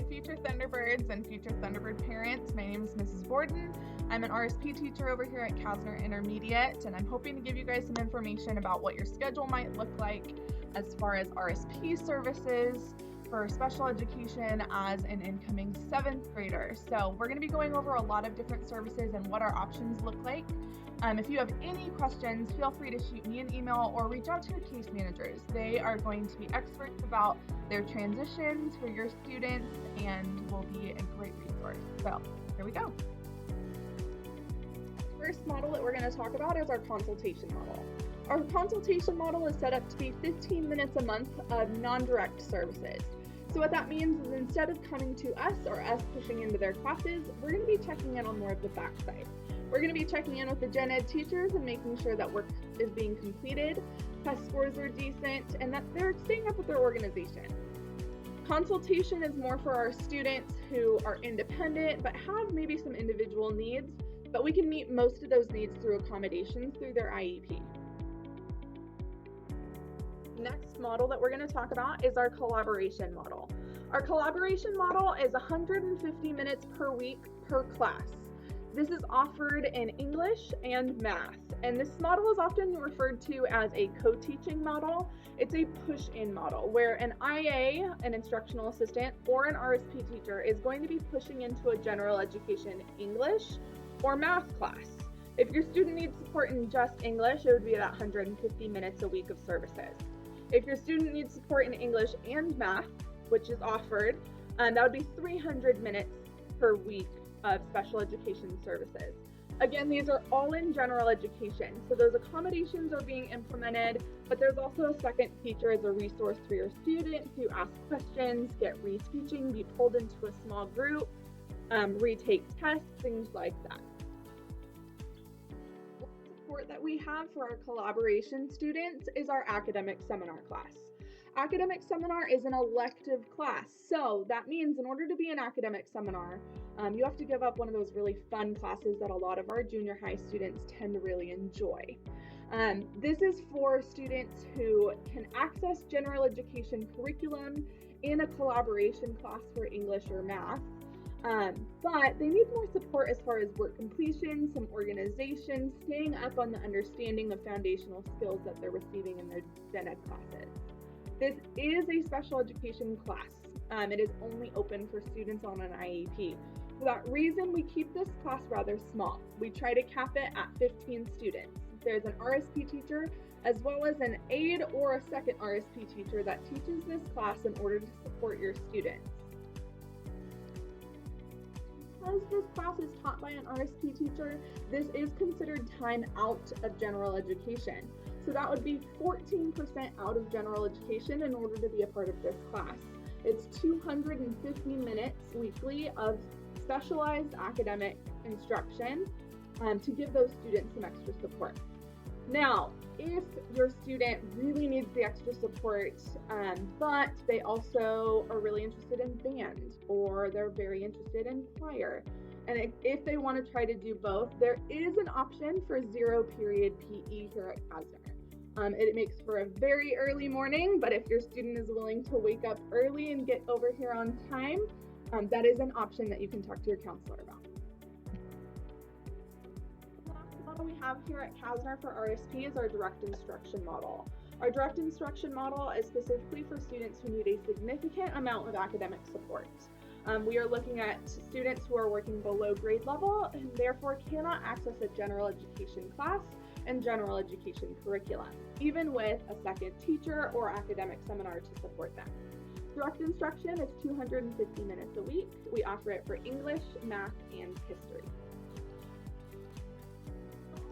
Hi, future Thunderbirds and future Thunderbird parents. My name is Mrs. Borden. I'm an RSP teacher over here at Kastner Intermediate, and I'm hoping to give you guys some information about what your schedule might look like as far as RSP services for special education as an incoming 7th grader. So we're going to be going over a lot of different services and what our options look like. If you have any questions, feel free to shoot me an email or reach out to your case managers. They are going to be experts about their transitions for your students and will be a great resource. So here we go. First model that we're going to talk about is our consultation model. Our consultation model is set up to be 15 minutes a month of non-direct services. So what that means is instead of coming to us or us pushing into their classes, we're going to be checking in on more of the backside. We're going to be checking in with the gen ed teachers and making sure that work is being completed, test scores are decent, and that they're staying up with their organization. Consultation is more for our students who are independent but have maybe some individual needs, but we can meet most of those needs through accommodations through their IEP. Next model that we're going to talk about is our collaboration model. Our collaboration model is 150 minutes per week per class. This is offered in English and math, and this model is often referred to as a co-teaching model. It's a push-in model where an IA, an instructional assistant, or an RSP teacher is going to be pushing into a general education English or math class. If your student needs support in just English, it would be about 150 minutes a week of services. If your student needs support in English and math, which is offered, that would be 300 minutes per week of special education services. Again, these are all in general education, so those accommodations are being implemented, but there's also a second teacher as a resource for your student to ask questions, get reteaching, be pulled into a small group, retake tests, things like that. Support that we have for our collaboration students is our academic seminar class. Academic seminar is an elective class, so that means in order to be an academic seminar, you have to give up one of those really fun classes that a lot of our junior high students tend to really enjoy. This is for students who can access general education curriculum in a collaboration class for English or math, but they need more support as far as work completion, some organization, staying up on the understanding of foundational skills that they're receiving in their gen ed classes. This is a special education class. It is only open for students on an IEP. For that reason, we keep this class rather small. We try to cap it at 15 students. There's an RSP teacher as well as an aide or a second RSP teacher that teaches this class in order to support your students. Because this class is taught by an RSP teacher, this is considered time out of general education. So that would be 14% out of general education in order to be a part of this class. It's 250 minutes weekly of specialized academic instruction to give those students some extra support. Now, if your student really needs the extra support, but they also are really interested in band or they're very interested in choir, and if they want to try to do both, there is an option for 0-period PE here at Kastner. It makes for a very early morning, but if your student is willing to wake up early and get over here on time, that is an option that you can talk to your counselor about. The last model we have here at Kastner for RSP is our direct instruction model. Our direct instruction model is specifically for students who need a significant amount of academic support. We are looking at students who are working below grade level and therefore cannot access a general education class and general education curriculum, even with a second teacher or academic seminar to support them. Direct instruction is 250 minutes a week. We offer it for English, math, and history.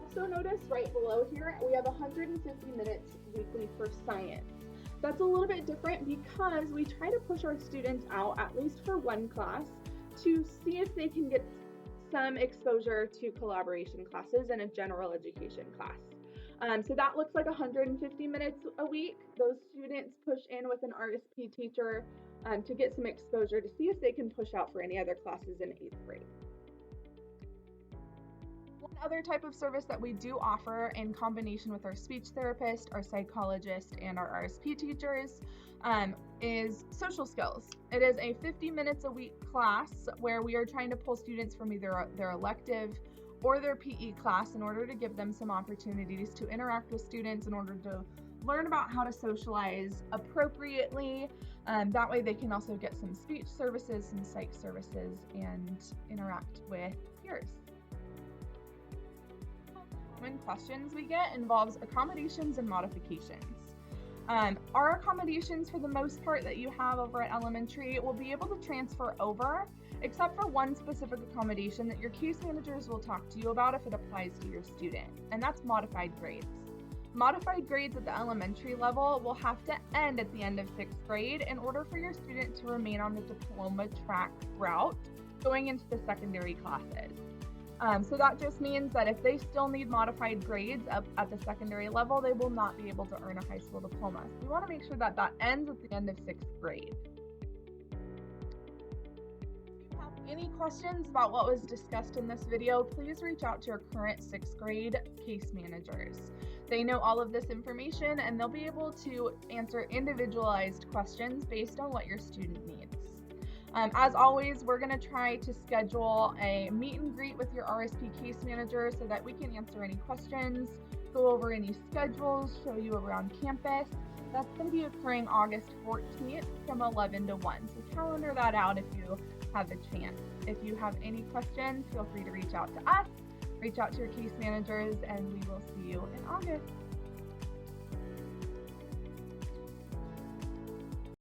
Also notice right below here, we have 150 minutes weekly for science. That's a little bit different because we try to push our students out, at least for one class, to see if they can get some exposure to collaboration classes in a general education class. So that looks like 150 minutes a week. Those students push in with an RSP teacher to get some exposure to see if they can push out for any other classes in 8th grade. One Other type of service that we do offer in combination with our speech therapist, our psychologist, and our RSP teachers is social skills. It is a 50 minutes a week class where we are trying to pull students from either their elective or their PE class in order to give them some opportunities to interact with students in order to learn about how to socialize appropriately. That way they can also get some speech services, some psych services, and interact with peers. Common questions we get involves accommodations and modifications. Our accommodations, for the most part, that you have over at elementary will be able to transfer over, except for one specific accommodation that your case managers will talk to you about if it applies to your student, and that's modified grades. Modified grades at the elementary level will have to end at the end of 6th grade in order for your student to remain on the diploma track route going into the secondary classes. So that just means that if they still need modified grades up at the secondary level, they will not be able to earn a high school diploma. So we want to make sure that that ends at the end of 6th grade. If you have any questions about what was discussed in this video, please reach out to your current 6th grade case managers. They know all of this information and they'll be able to answer individualized questions based on what your student needs. As always, we're going to try to schedule a meet and greet with your RSP case manager so that we can answer any questions, go over any schedules, show you around campus. That's going to be occurring August 14th from 11 to 1. So calendar that out if you have a chance. If you have any questions, feel free to reach out to us, reach out to your case managers, and we will see you in August.